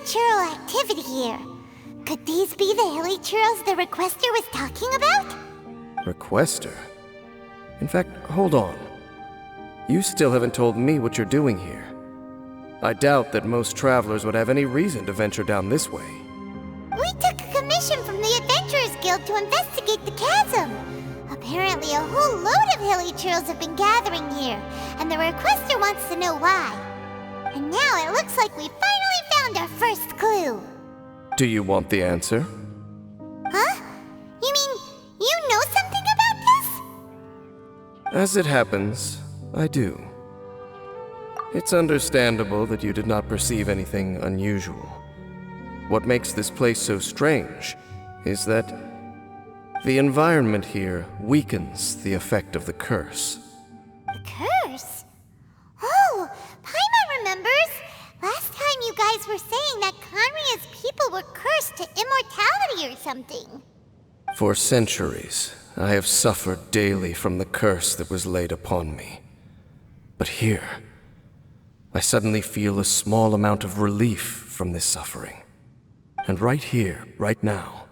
churl activity here. Could these be the hilly churls the requester was talking about? Requester? In fact, hold on. You still haven't told me what you're doing here. I doubt that most travelers would have any reason to venture down this way. We took a commission from the Adventurers Guild to investigate the chasm. Apparently a whole load of hilly churls have been gathering here, and the requester wants to know why. And now it looks like we finally found our first clue. Do you want the answer? Huh? You mean you know something about this? As it happens, I do. It's understandable that you did not perceive anything unusual. What makes this place so strange is that the environment here weakens the effect of the curse. The curse? Oh, Paimon remembers! Last time you guys were saying that Conria's people were cursed to immortality or something. For centuries, I have suffered daily from the curse that was laid upon me. But here, I suddenly feel a small amount of relief from this suffering. And right here, right now,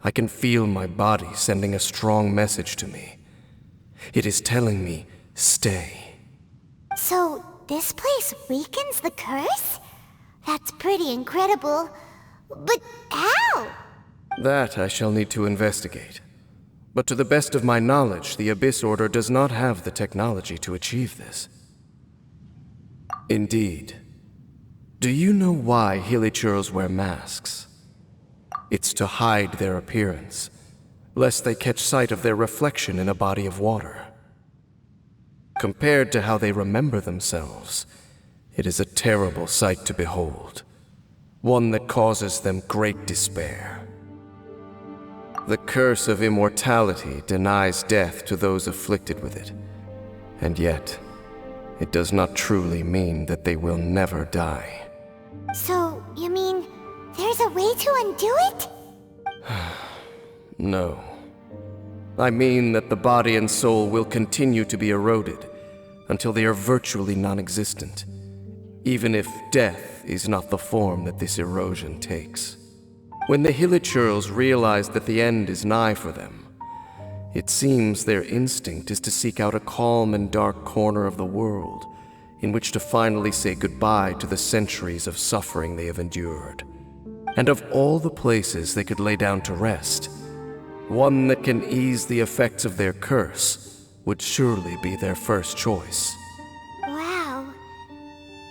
I can feel my body sending a strong message to me. It is telling me, stay. So, this place weakens the curse? That's pretty incredible. But how? That I shall need to investigate. But to the best of my knowledge, the Abyss Order does not have the technology to achieve this. Indeed. Do you know why Hilichurls wear masks? It's to hide their appearance, lest they catch sight of their reflection in a body of water. Compared to how they remember themselves, it is a terrible sight to behold, one that causes them great despair. The curse of immortality denies death to those afflicted with it, and yet, it does not truly mean that they will never die. So, you mean there's a way to undo it? No. I mean that the body and soul will continue to be eroded until they are virtually non-existent, even if death is not the form that this erosion takes. When the Hilichurls realize that the end is nigh for them, it seems their instinct is to seek out a calm and dark corner of the world in which to finally say goodbye to the centuries of suffering they have endured. And of all the places they could lay down to rest, one that can ease the effects of their curse would surely be their first choice. Wow.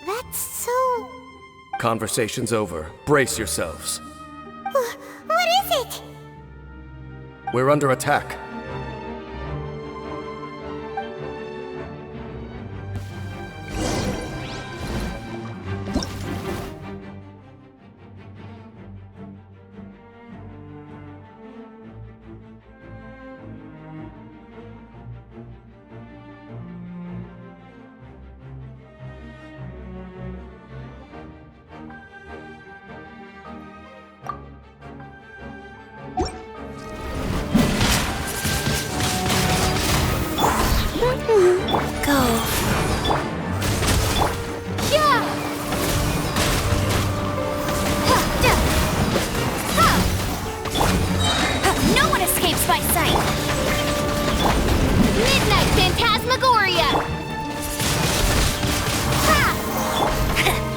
That's so... Conversation's over. Brace yourselves. What is it? We're under attack. No one escapes by sight! Midnight Phantasmagoria!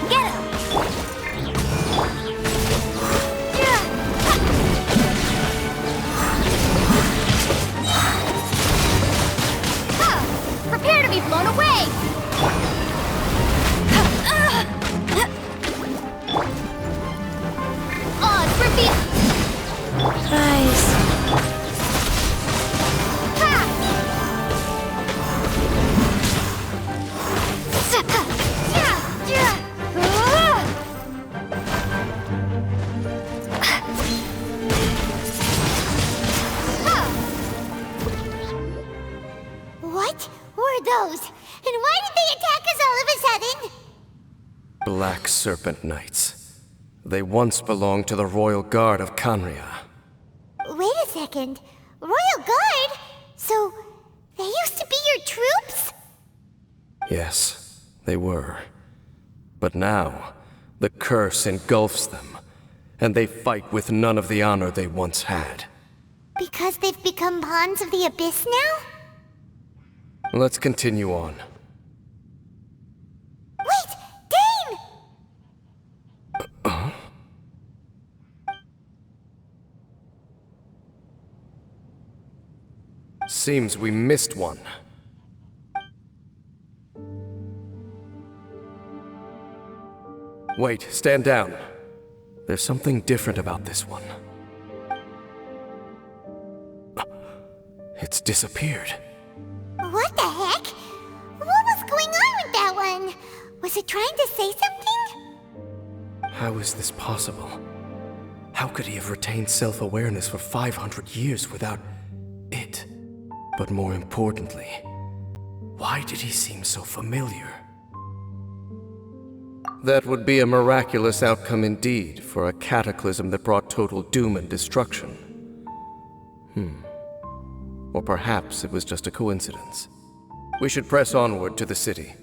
Get him! Prepare to be blown away! Odds reveal! Rise. What were those? And why did they attack us all of a sudden? Black Serpent Knights. They once belonged to the Royal Guard of Conria. Wait a second. Royal Guard? So, they used to be your troops? Yes, they were. But now, The curse engulfs them, and they fight with none of the honor they once had. Because they've become pawns of the Abyss now? Let's continue on. Wait! Dane! Seems we missed one. Wait, stand down. There's something different about this one. It's disappeared. What the heck? What was going on with that one? Was it trying to say something? How is this possible? How could he have retained self-awareness for 500 years without it? But more importantly, why did he seem so familiar? That would be a miraculous outcome indeed for a cataclysm that brought total doom and destruction. Or perhaps it was just a coincidence. We should press onward to the city.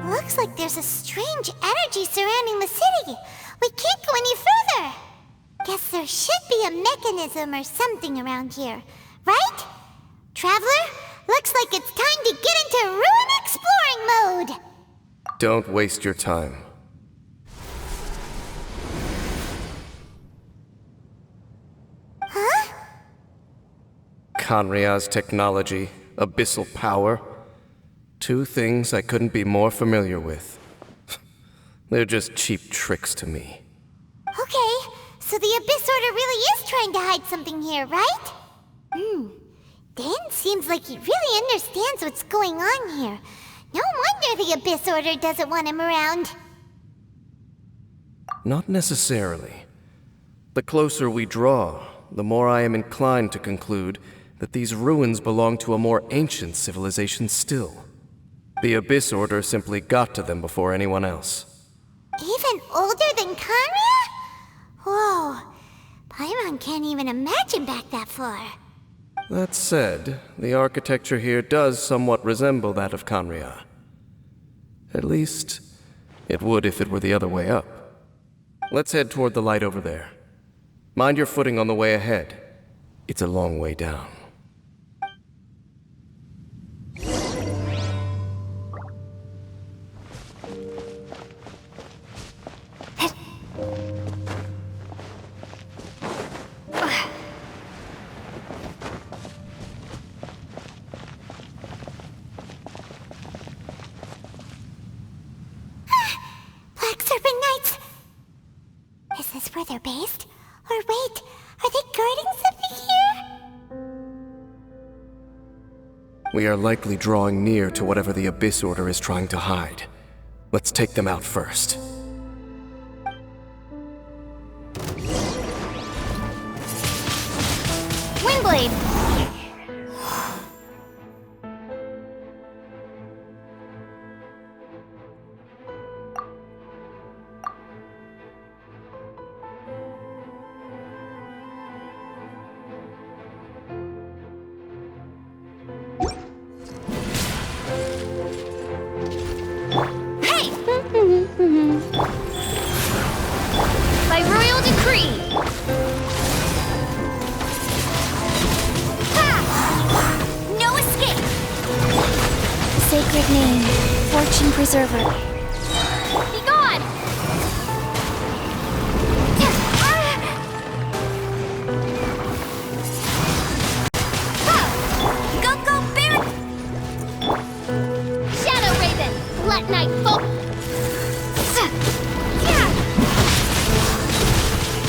Looks like there's a strange energy surrounding the city. We can't go any further. Guess there should be a mechanism or something around here, right? Traveler, looks like it's time to get into ruin exploring mode. Don't waste your time. Huh? Kanria's technology, abyssal power. Two things I couldn't be more familiar with. They're just cheap tricks to me. Okay, so the Abyss Order really is trying to hide something here, right? Dan seems like he really understands what's going on here. No wonder the Abyss Order doesn't want him around. Not necessarily. The closer we draw, the more I am inclined to conclude that these ruins belong to a more ancient civilization still. The Abyss Order simply got to them before anyone else. Even older than Kanria? Whoa, Paimon can't even imagine back that far. That said, the architecture here does somewhat resemble that of Kanria. At least, it would if it were the other way up. Let's head toward the light over there. Mind your footing on the way ahead. It's a long way down. Black Serpent Knights! Is this where they're based? Or wait, are they guarding something here? We are likely drawing near to whatever the Abyss Order is trying to hide. Let's take them out first. Windblade! Hey! By royal decree! No escape! Sacred name, Fortune Preserver. Be gone! Go, go, Baron! Shadow Raven, let night fall!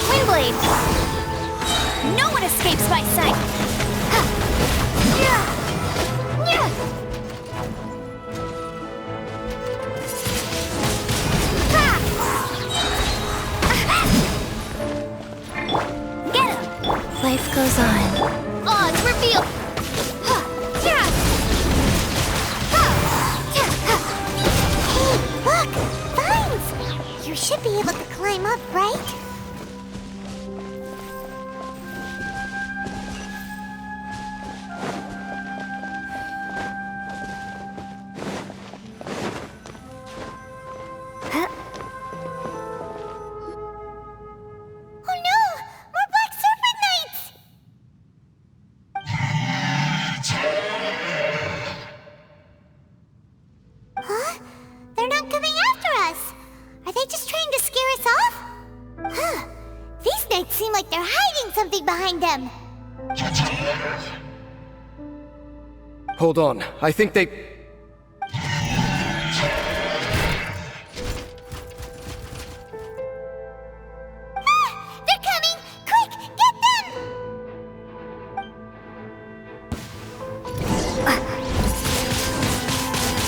Windblade! No one escapes my sight! goes on. Odds reveal. Ha, yeah. Ha, yeah, ha. Hey, look! Vines! You should be able to climb up, right? Oh no! More black serpent knights! Huh? They're not coming after us! Are they just trying to scare us off? Huh. These knights seem like they're hiding something behind them. Hold on, I think they... Ah! They're coming! Quick! Get them!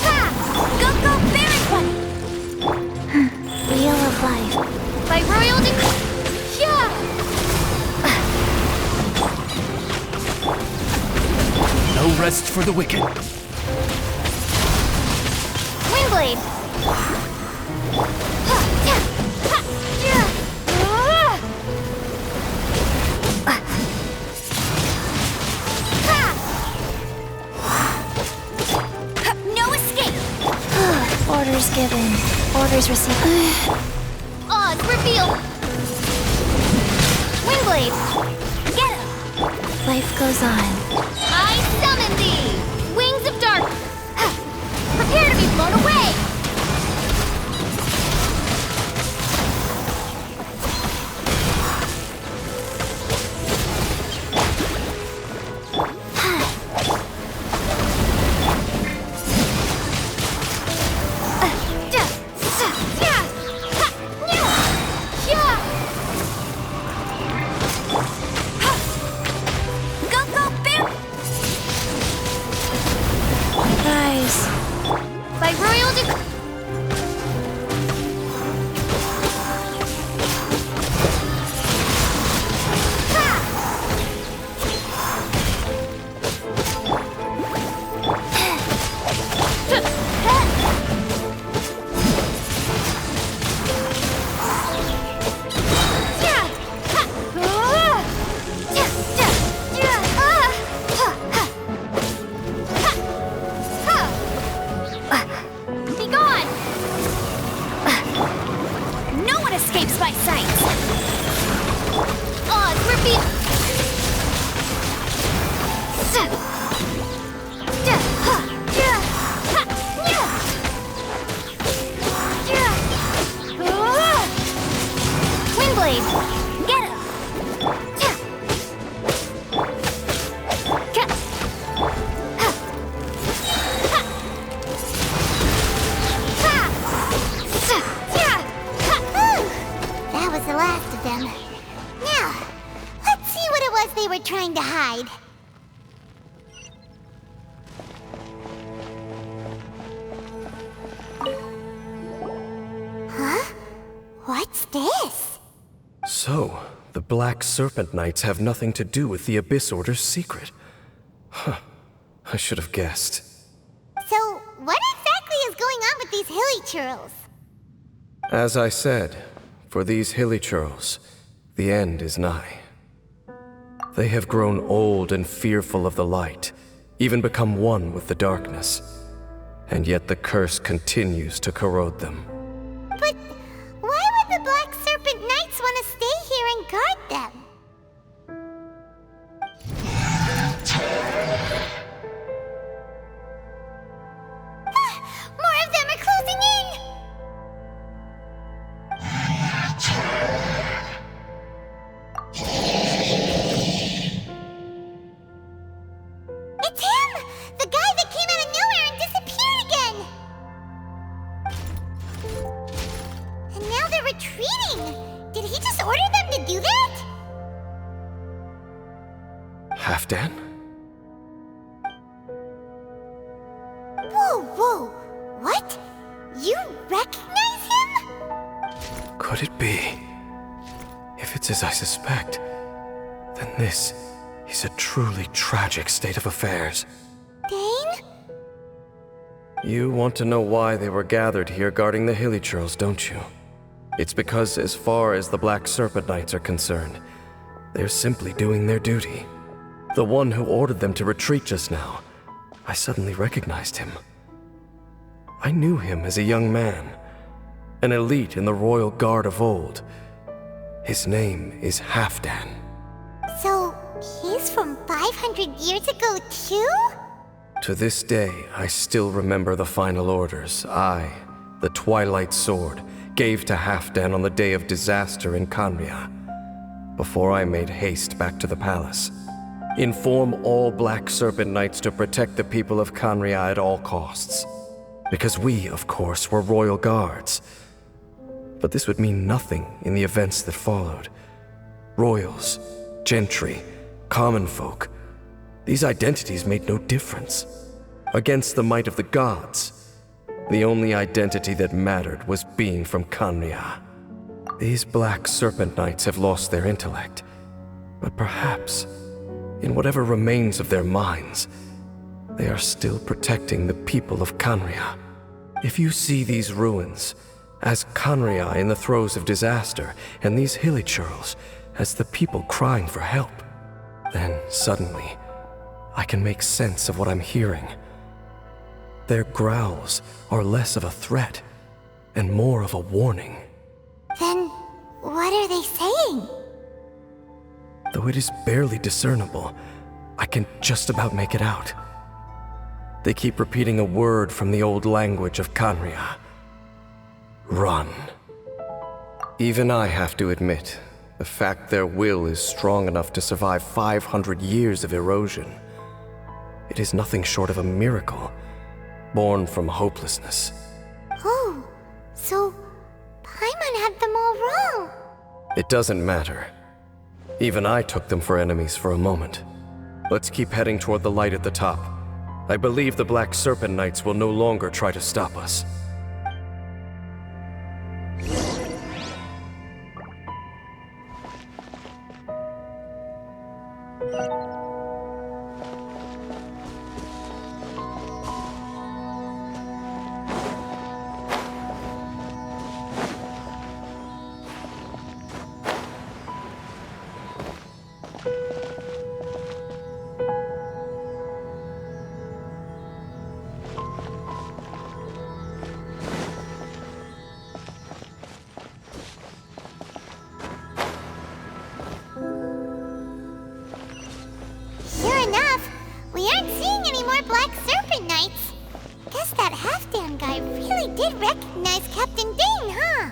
Ha! Go, go, Baron Bunny! Wheel of life. By royal decree. Yeah! No rest for the wicked. Windblade! Ha, yeah, ha, yeah. Ha! Ha, no escape! Orders given. Orders received. Odds reveal. Windblade! Get him! Life goes on. I summon thee! Wings of dark! Ha! Prepare to be blown away! Go, go, bear! Rise. By royal decree. Be gone! No one escapes my sight! Odds reveal! Windblade! Get him! That was the last of them. Now, let's see what it was they were trying to hide. Huh? What's this? So, the Black Serpent Knights have nothing to do with the Abyss Order's secret. Huh. I should have guessed. So, what exactly is going on with these hilly churls? As I said, for these hilly churls, the end is nigh. They have grown old and fearful of the light, even become one with the darkness. And yet the curse continues to corrode them. But why would the Black Serpent Knights want to stay here and guard them? More of them are closing in! It's him! The guy that came out of nowhere and disappeared again! And now they're retreating! Did he just order them to do that? Halfdan? Whoa, whoa! What? You recognize him? Could it be? If it's as I suspect, then this is a truly tragic state of affairs. Dane? You want to know why they were gathered here guarding the hilly churls, don't you? It's because as far as the Black Serpent Knights are concerned, they're simply doing their duty. The one who ordered them to retreat just now, I suddenly recognized him. I knew him as a young man, an elite in the royal guard of old. His name is Halfdan. So, he's from 500 years ago too? To this day, I still remember the final orders I, the Twilight Sword, gave to Halfdan on the day of disaster in Khaenri'ah, before I made haste back to the palace. Inform all Black Serpent Knights to protect the people of Khaenri'ah at all costs. Because we, of course, were royal guards. But this would mean nothing in the events that followed. Royals, gentry, common folk, these identities made no difference. Against the might of the gods, the only identity that mattered was being from Khaenri'ah. These Black Serpent Knights have lost their intellect, but perhaps, in whatever remains of their minds, they are still protecting the people of Khaenri'ah. If you see these ruins as Khaenri'ah in the throes of disaster, and these hilly churls as the people crying for help, then suddenly I can make sense of what I'm hearing. Their growls are less of a threat and more of a warning. Then, what are they saying? Though it is barely discernible, I can just about make it out. They keep repeating a word from the old language of Khaenri'ah. Run. Even I have to admit, the fact their will is strong enough to survive 500 years of erosion, it is nothing short of a miracle, born from hopelessness. Oh, so Paimon had them all wrong. It doesn't matter. Even I took them for enemies for a moment. Let's keep heading toward the light at the top. I believe the Black Serpent Knights will no longer try to stop us. Sure enough, we aren't seeing any more Black Serpent Knights. Guess that Halfdan guy really did recognize Captain Dane, huh?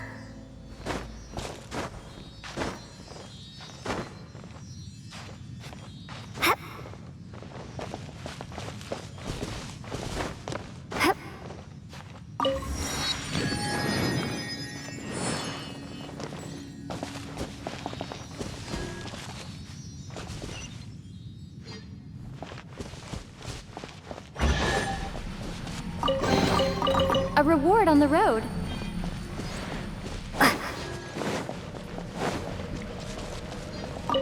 A reward on the road.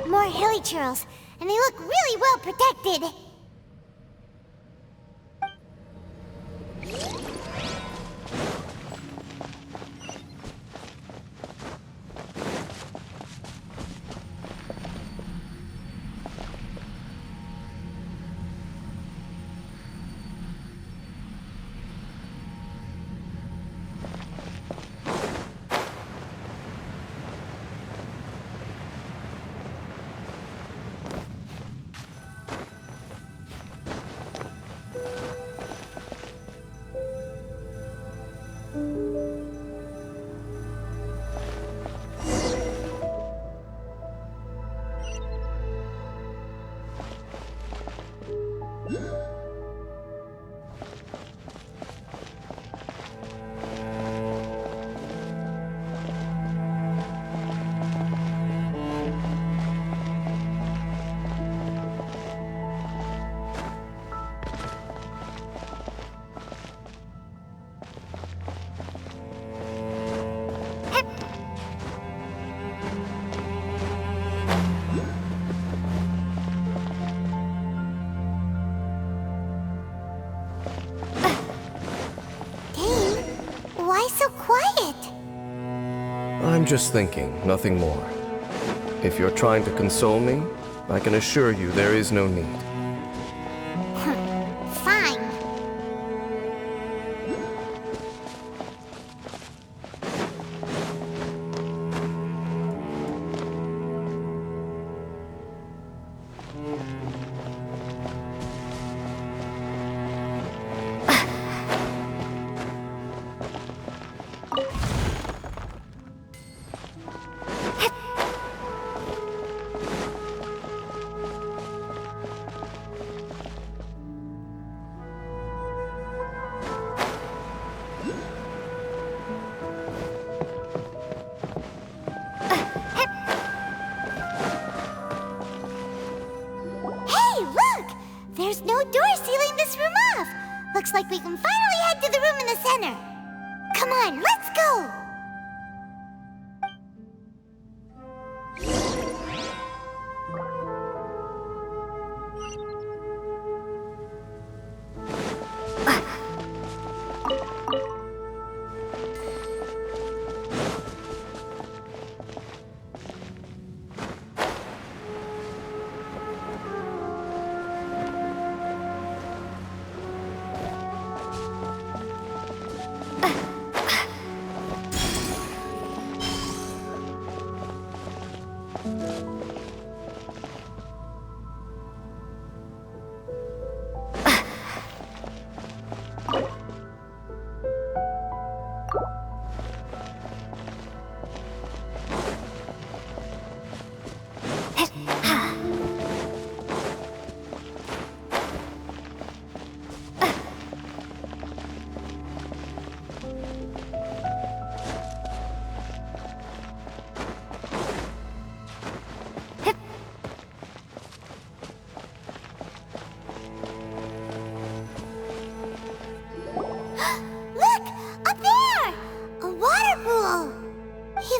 More hilly churls, and they look really well protected. I'm just thinking, nothing more. If you're trying to console me, I can assure you there is no need. Fine. There's no door sealing this room off. Looks like we can finally head to the room in the center. Come on, let's go!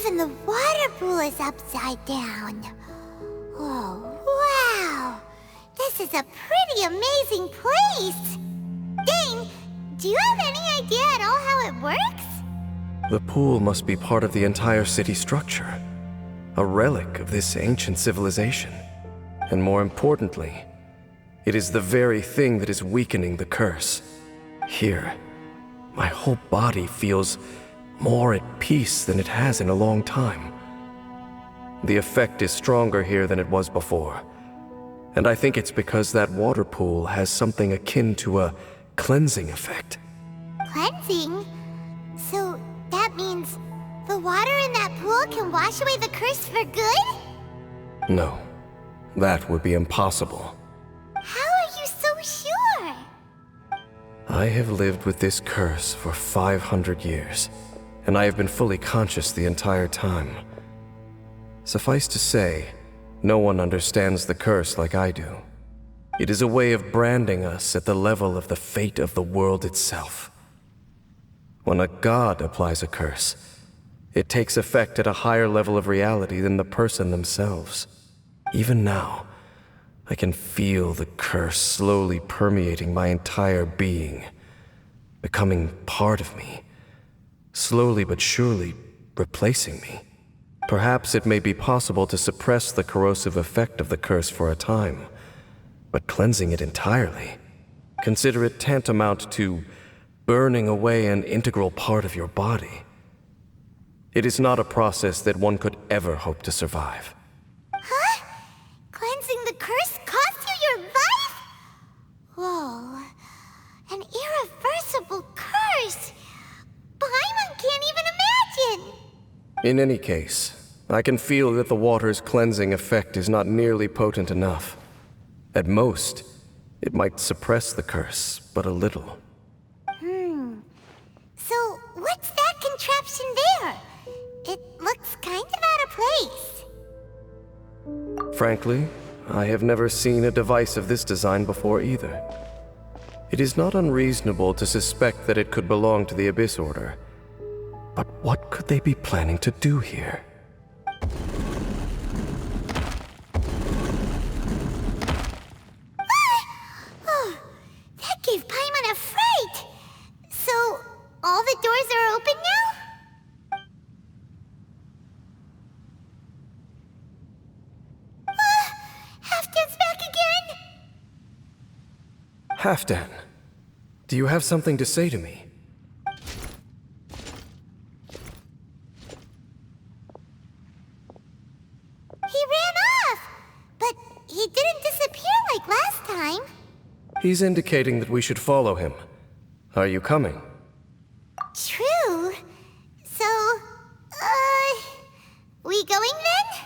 Even the water pool is upside down. Oh, wow! This is a pretty amazing place! Dane, do you have any idea at all how it works? The pool must be part of the entire city structure. A relic of this ancient civilization. And more importantly, it is the very thing that is weakening the curse. Here, my whole body feels more at peace than it has in a long time. The effect is stronger here than it was before. And I think it's because that water pool has something akin to a cleansing effect. Cleansing? So that means the water in that pool can wash away the curse for good? No, that would be impossible. How are you so sure? I have lived with this curse for 500 years, and I have been fully conscious the entire time. Suffice to say, no one understands the curse like I do. It is a way of branding us at the level of the fate of the world itself. When a god applies a curse, it takes effect at a higher level of reality than the person themselves. Even now, I can feel the curse slowly permeating my entire being, becoming part of me, slowly but surely replacing me. Perhaps it may be possible to suppress the corrosive effect of the curse for a time, but cleansing it entirely, consider it tantamount to burning away an integral part of your body. It is not a process that one could ever hope to survive. Huh? Cleansing the curse cost you your life? Whoa. An irreversible curse! Paimon can't even imagine! In any case, I can feel that the water's cleansing effect is not nearly potent enough. At most, it might suppress the curse, but a little. So, what's that contraption there? It looks kind of out of place. Frankly, I have never seen a device of this design before either. It is not unreasonable to suspect that it could belong to the Abyss Order. But what could they be planning to do here? Oh, that gave Paimon a fright! So, all the doors are open now? Halfdan, do you have something to say to me? He ran off! But he didn't disappear like last time. He's indicating that we should follow him. Are you coming? True. So, we going then?